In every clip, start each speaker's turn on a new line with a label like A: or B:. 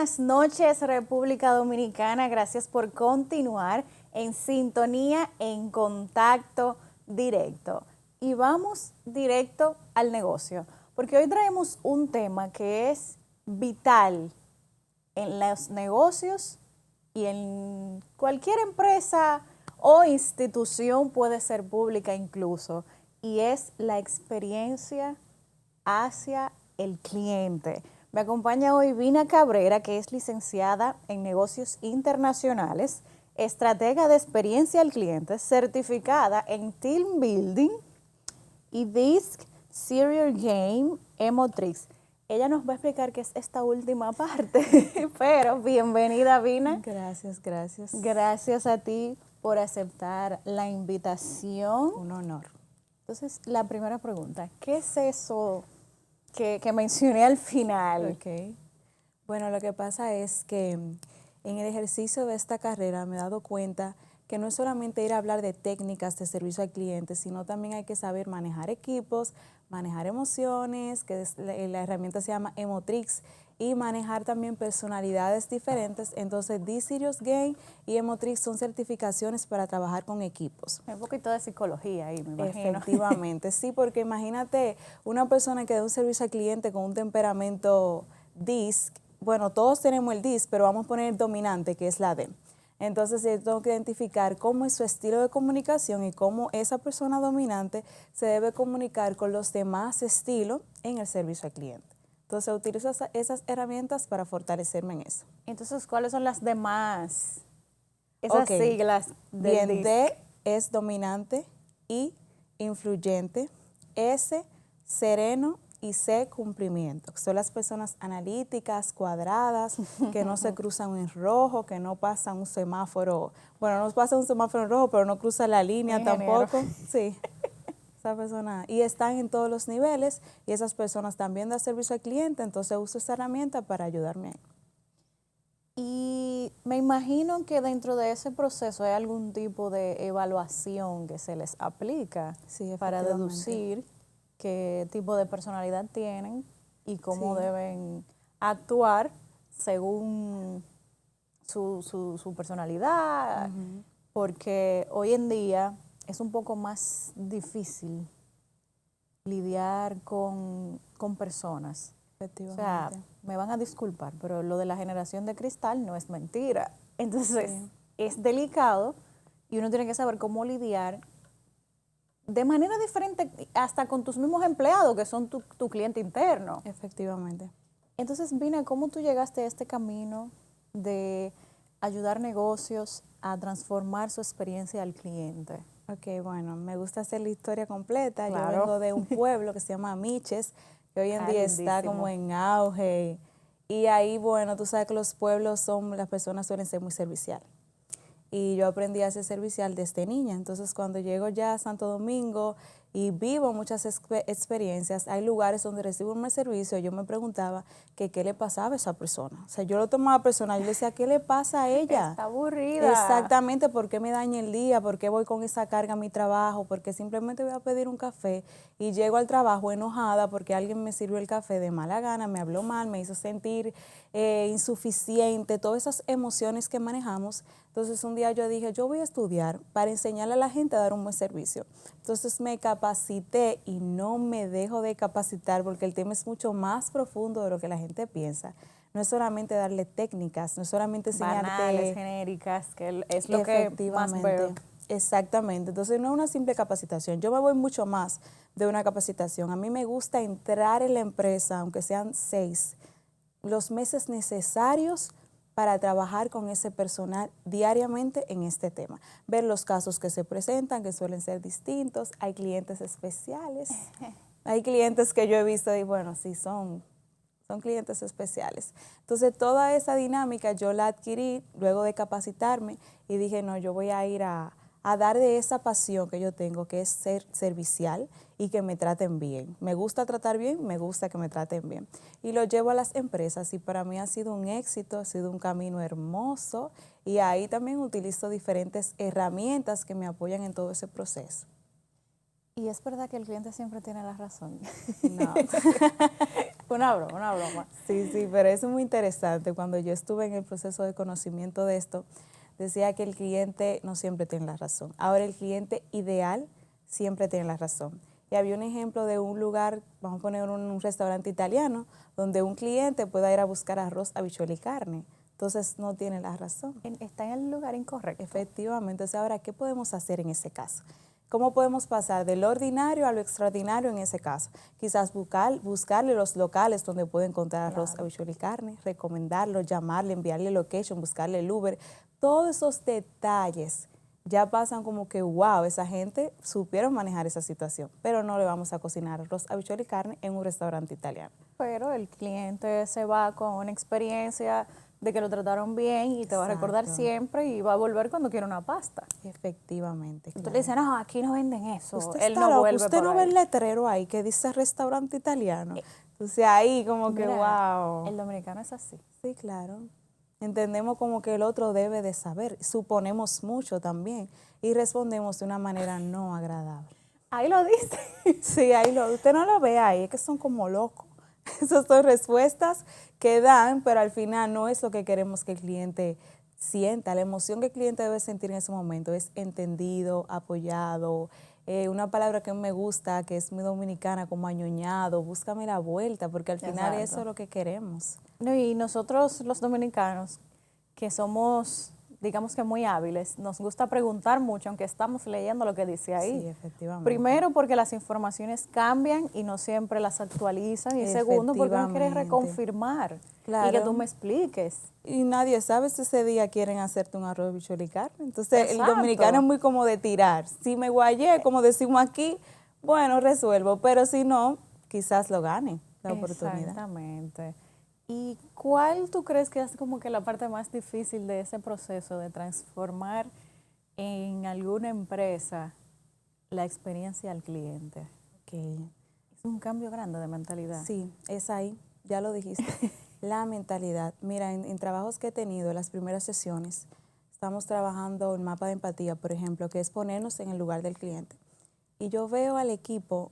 A: buenas noches, República Dominicana. Gracias por continuar en sintonía, en contacto directo. Y vamos directo al negocio, porque hoy traemos un tema que es vital en los negocios y en cualquier empresa o institución, puede ser pública incluso, y es la experiencia hacia el cliente. Me acompaña hoy Vina Cabrera, que es licenciada en negocios internacionales, estratega de experiencia al cliente, certificada en team building y DISC Serial Game Emotrix. Ella nos va a explicar qué es esta última parte, pero bienvenida, Vina.
B: Gracias, gracias.
A: Gracias a ti por aceptar la invitación.
B: Un honor.
A: Entonces, la primera pregunta, ¿qué es eso que mencioné al final?
B: Ok. Bueno, lo que pasa es que en el ejercicio de esta carrera me he dado cuenta que no es solamente ir a hablar de técnicas de servicio al cliente, sino también hay que saber manejar equipos, manejar emociones, que la herramienta se llama Emotrix, y manejar también personalidades diferentes. Entonces, D-Serious Game y Emotrix son certificaciones para trabajar con equipos.
A: Un poquito de psicología ahí, me imagino.
B: Efectivamente, sí, porque imagínate una persona que da un servicio al cliente con un temperamento DISC. Bueno, todos tenemos el DISC, pero vamos a poner el dominante, que es la D. Entonces, yo tengo que identificar cómo es su estilo de comunicación y cómo esa persona dominante se debe comunicar con los demás estilos en el servicio al cliente. Entonces, utilizo esas herramientas para fortalecerme en eso.
A: Entonces, ¿cuáles son las demás, esas siglas del
B: Bien,
A: DISC?
B: D es dominante, I, influyente, S, sereno y C, cumplimiento. Son las personas analíticas, cuadradas, que no se cruzan en rojo, que no pasan un semáforo. Bueno, no pasa un semáforo en rojo, pero no cruza la línea tampoco. Sí, esa persona. Y están en todos los niveles y esas personas también dan servicio al cliente, entonces uso esa herramienta para ayudarme ahí.
A: Y me imagino que dentro de ese proceso hay algún tipo de evaluación que se les aplica
B: Sí,
A: para
B: efectivamente.
A: deducir qué tipo de personalidad tienen y cómo
B: Sí.
A: deben actuar según su personalidad, porque hoy en día es un poco más difícil lidiar con personas. O sea,
B: Efectivamente.
A: me van a disculpar, pero lo de la generación de cristal no es mentira. Entonces,
B: Sí.
A: es delicado y uno tiene que saber cómo lidiar de manera diferente hasta con tus mismos empleados, que son tu cliente interno.
B: Efectivamente.
A: Entonces, Vina, ¿cómo tú llegaste a este camino de ayudar negocios a transformar su experiencia al cliente?
B: Ok, bueno, me gusta hacer la historia completa.
A: Claro.
B: Yo vengo de un pueblo que se llama Miches, que hoy en día está
A: Lindísimo.
B: como en auge. Y ahí, bueno, tú sabes que los pueblos las personas suelen ser muy serviciales. Y yo aprendí a ser servicial desde niña. Entonces, cuando llego ya a Santo Domingo y vivo muchas experiencias, hay lugares donde recibo un mal servicio. Yo me preguntaba que qué le pasaba a esa persona. O sea, yo lo tomaba personal. Yo le decía, ¿qué le pasa a ella?
A: Está aburrida.
B: Exactamente, ¿por qué me daña el día? ¿Por qué voy con esa carga a mi trabajo? Porque simplemente voy a pedir un café y llego al trabajo enojada porque alguien me sirvió el café de mala gana, me habló mal, me hizo sentir insuficiente, todas esas emociones que manejamos. Entonces un día yo dije, yo voy a estudiar para enseñarle a la gente a dar un buen servicio. Entonces me capacité y no me dejo de capacitar porque el tema es mucho más profundo de lo que la gente piensa. No es solamente darle técnicas, no es solamente enseñarte...
A: Banales, genéricas, que es lo que más veo.
B: Exactamente. Entonces no es una simple capacitación. Yo me voy mucho más de una capacitación. A mí me gusta entrar en la empresa, aunque sean 6, los meses necesarios para trabajar con ese personal diariamente en este tema. Ver los casos que se presentan, que suelen ser distintos. Hay clientes especiales. Hay clientes que yo he visto y bueno, sí son clientes especiales. Entonces, toda esa dinámica yo la adquirí luego de capacitarme y dije, no, yo voy a ir a dar de esa pasión que yo tengo, que es ser servicial y que me traten bien. Me gusta tratar bien, me gusta que me traten bien. Y lo llevo a las empresas y para mí ha sido un éxito, ha sido un camino hermoso y ahí también utilizo diferentes herramientas que me apoyan en todo ese proceso.
A: Y es verdad que el cliente siempre tiene la razón.
B: No.
A: Una broma.
B: Sí, sí, pero eso es muy interesante. Cuando yo estuve en el proceso de conocimiento de esto, decía que el cliente no siempre tiene la razón. Ahora, el cliente ideal siempre tiene la razón. Y había un ejemplo de un lugar, vamos a poner un restaurante italiano, donde un cliente pueda ir a buscar arroz, habichuela y carne. Entonces, no tiene la razón.
A: Está en el lugar incorrecto.
B: Efectivamente. Entonces, ahora, ¿qué podemos hacer en ese caso? ¿Cómo podemos pasar de lo ordinario a lo extraordinario en ese caso? Quizás buscarle los locales donde puede encontrar arroz,
A: Claro.
B: habichuela y carne, recomendarlo, llamarle, enviarle location, buscarle el Uber. Todos esos detalles ya pasan como que, wow, esa gente supieron manejar esa situación, pero no le vamos a cocinar arroz, habichuela y carne en un restaurante italiano.
A: Pero el cliente se va con una experiencia de que lo trataron bien y te va a recordar
B: Exacto.
A: siempre y va a volver cuando quiera una pasta.
B: Efectivamente,
A: Tú
B: claro.
A: le dices, no, aquí no venden eso.
B: Usted
A: Él
B: está
A: no
B: loco,
A: vuelve
B: usted
A: por
B: no ve
A: ahí.
B: el letrero ahí que dice restaurante italiano. Entonces ahí como que,
A: Mira,
B: wow.
A: el dominicano es así.
B: Sí, claro. Entendemos como que el otro debe de saber, suponemos mucho también y respondemos de una manera no agradable.
A: Ahí lo dice.
B: Sí, usted no lo ve ahí, es que son como locos. Esas son respuestas que dan, pero al final no es lo que queremos que el cliente sienta. La emoción que el cliente debe sentir en ese momento es entendido, apoyado. Una palabra que me gusta, que es muy dominicana, como añoñado, búscame la vuelta, porque al final eso
A: Exacto.
B: es lo que queremos.
A: No, y nosotros los dominicanos, que somos, digamos que muy hábiles, nos gusta preguntar mucho, aunque estamos leyendo lo que dice ahí.
B: Sí, efectivamente.
A: Primero, porque las informaciones cambian y no siempre las actualizan. Y segundo, porque uno quiere
B: Efectivamente.
A: reconfirmar y que tú
B: Claro.
A: me expliques.
B: Y nadie sabe si ese día quieren hacerte un arroz, bichuela y carne. Entonces, el dominicano
A: Exacto.
B: es muy como de tirar. Si me guayé, como decimos aquí, bueno, resuelvo. Pero si no, quizás lo gane la oportunidad.
A: Exactamente. ¿Y cuál tú crees que es como que la parte más difícil de ese proceso de transformar en alguna empresa la experiencia al cliente?
B: Ok.
A: Es un cambio grande de mentalidad.
B: Sí, es ahí, ya lo dijiste. La mentalidad. Mira, en trabajos que he tenido, las primeras sesiones, estamos trabajando el mapa de empatía, por ejemplo, que es ponernos en el lugar del cliente. Y yo veo al equipo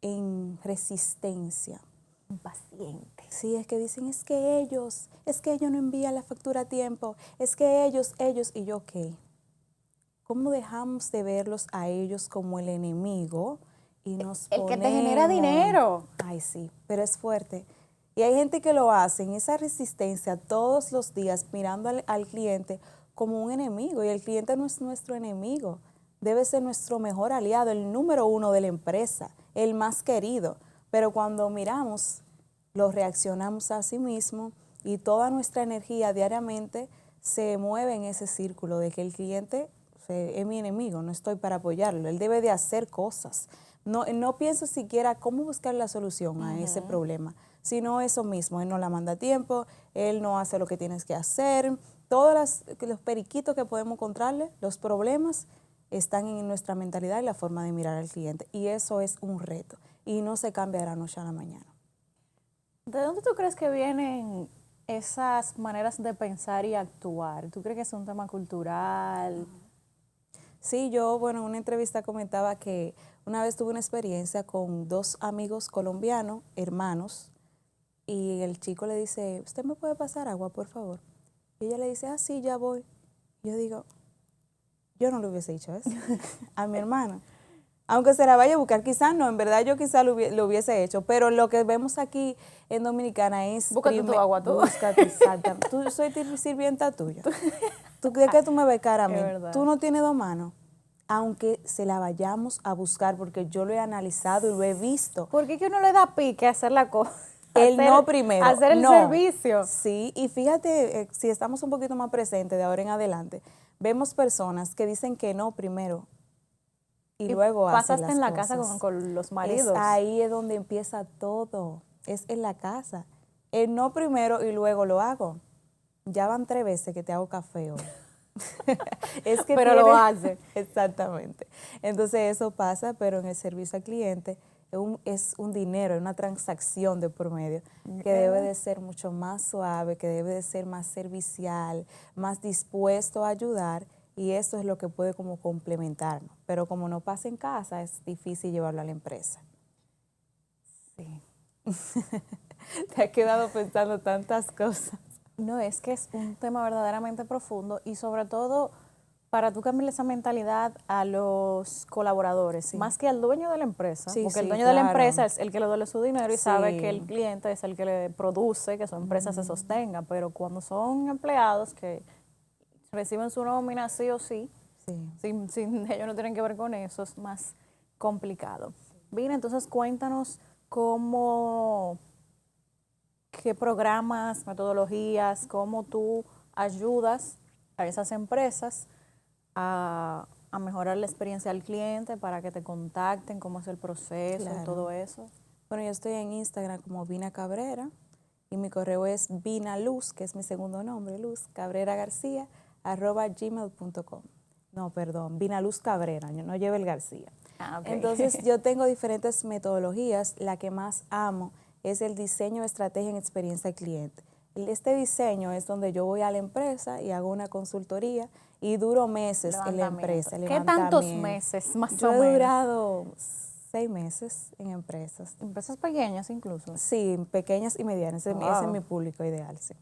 B: en resistencia.
A: Impaciente.
B: Sí, es que dicen, es que ellos no envían la factura a tiempo, es que ellos, y yo, ok. ¿Cómo dejamos de verlos a ellos como el enemigo y nos
A: El que te genera dinero.
B: Ay, sí, pero es fuerte. Y hay gente que lo hace en esa resistencia todos los días mirando al cliente como un enemigo y el cliente no es nuestro enemigo, debe ser nuestro mejor aliado, el número uno de la empresa, el más querido. Pero cuando miramos, lo reaccionamos a sí mismo y toda nuestra energía diariamente se mueve en ese círculo de que el cliente es mi enemigo, no estoy para apoyarlo, él debe de hacer cosas. No pienso siquiera cómo buscar la solución a ese problema, sino eso mismo, él no la manda a tiempo, él no hace lo que tienes que hacer. Todos los periquitos que podemos encontrarle, los problemas, están en nuestra mentalidad y la forma de mirar al cliente. Y eso es un reto y no se cambia de la noche a la mañana.
A: ¿De dónde tú crees que vienen esas maneras de pensar y actuar? ¿Tú crees que es un tema cultural?
B: Sí, yo, bueno, en una entrevista comentaba que una vez tuve una experiencia con dos amigos colombianos, hermanos, y el chico le dice, ¿usted me puede pasar agua, por favor? Y ella le dice, ah, sí, ya voy. Yo digo, yo no le hubiese dicho eso a mi hermana. Aunque se la vaya a buscar, quizás no, en verdad yo quizás lo hubiese hecho, pero lo que vemos aquí en Dominicana es...
A: Búscate tu agua tú.
B: Búscate, exactamente. Tú, soy sirvienta tuya. ¿De qué tú me ves cara a mí?
A: Es verdad.
B: Tú no tienes dos manos. Aunque se la vayamos a buscar, porque yo lo he analizado y lo he visto.
A: ¿Por qué que uno le da pique a hacer la cosa?
B: El no primero.
A: Hacer el
B: no.
A: servicio.
B: Sí, y fíjate, si estamos un poquito más presentes de ahora en adelante, vemos personas que dicen que no primero y luego hacen
A: pasaste
B: las
A: en la
B: cosas.
A: casa con los maridos.
B: Ahí es donde empieza todo, es en la casa. El no primero y luego lo hago. Ya van 3 veces que te hago café hoy. Es que
A: Pero lo hace.
B: Exactamente. Entonces eso pasa, pero en el servicio al cliente es un dinero, es una transacción de por medio que debe de ser mucho más suave, que debe de ser más servicial, más dispuesto a ayudar, y eso es lo que puede como complementarnos. Pero como no pasa en casa, es difícil llevarlo a la empresa.
A: Sí.
B: Te has quedado pensando tantas cosas.
A: No, es que es un tema verdaderamente profundo y sobre todo para tú cambiar esa mentalidad a los colaboradores,
B: Sí.
A: más que al dueño de la empresa,
B: Sí,
A: porque el
B: sí,
A: dueño de la
B: claro.
A: empresa es el que le duele su dinero y sabe que el
B: Sí.
A: cliente es el que le produce que su empresa se sostenga, pero cuando son empleados que reciben su nómina sí o sí,
B: Sí.
A: sin ellos no tienen que ver con eso, es más complicado. Bien, entonces cuéntanos cómo, qué programas, metodologías, cómo tú ayudas a esas empresas a mejorar la experiencia al cliente para que te contacten, cómo es el proceso y
B: Claro.
A: todo eso.
B: Bueno, yo estoy en Instagram como Vina Cabrera y mi correo es vinaluz, que es mi segundo nombre, Luz Cabrera García, @gmail.com. No, perdón, Vinaluz Cabrera, yo no llevo el García.
A: Ah, ok.
B: Entonces, yo tengo diferentes metodologías. La que más amo es el diseño de estrategia en experiencia al cliente. Este diseño es donde yo voy a la empresa y hago una consultoría y duro meses en la
A: Levantamiento.
B: empresa,
A: ¿Qué tantos
B: levantamiento.
A: meses, más
B: Yo
A: o
B: he
A: menos?
B: durado 6 meses en empresas.
A: Empresas pequeñas incluso.
B: Sí, pequeñas y medianas. Ese es mi
A: Wow.
B: público ideal, sí.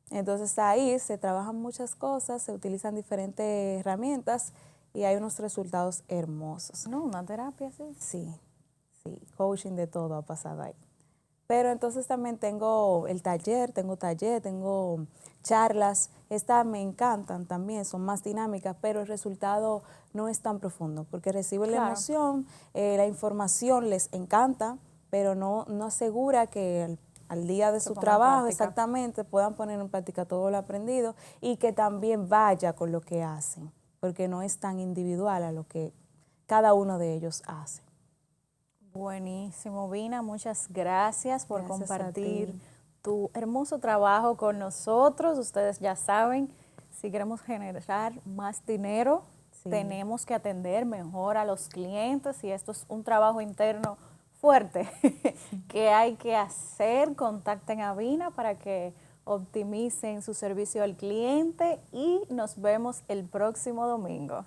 B: Entonces ahí se trabajan muchas cosas, se utilizan diferentes herramientas y hay unos resultados hermosos.
A: No, una terapia, sí.
B: Sí, sí, coaching de todo ha pasado ahí. Pero entonces también tengo el taller, tengo charlas. Estas me encantan también, son más dinámicas, pero el resultado no es tan profundo, porque reciben la
A: Claro.
B: emoción, la información les encanta, pero no asegura que al día de
A: Se
B: su
A: ponga en
B: trabajo
A: práctica.
B: exactamente puedan poner en práctica todo lo aprendido y que también vaya con lo que hacen, porque no es tan individual a lo que cada uno de ellos hace.
A: Buenísimo, Vina, muchas gracias por
B: Gracias a
A: compartir
B: ti.
A: tu hermoso trabajo con nosotros. Ustedes ya saben, si queremos generar más dinero,
B: Sí.
A: tenemos que atender mejor a los clientes y esto es un trabajo interno fuerte que hay que hacer. Contacten a Vina para que optimicen su servicio al cliente y nos vemos el próximo domingo.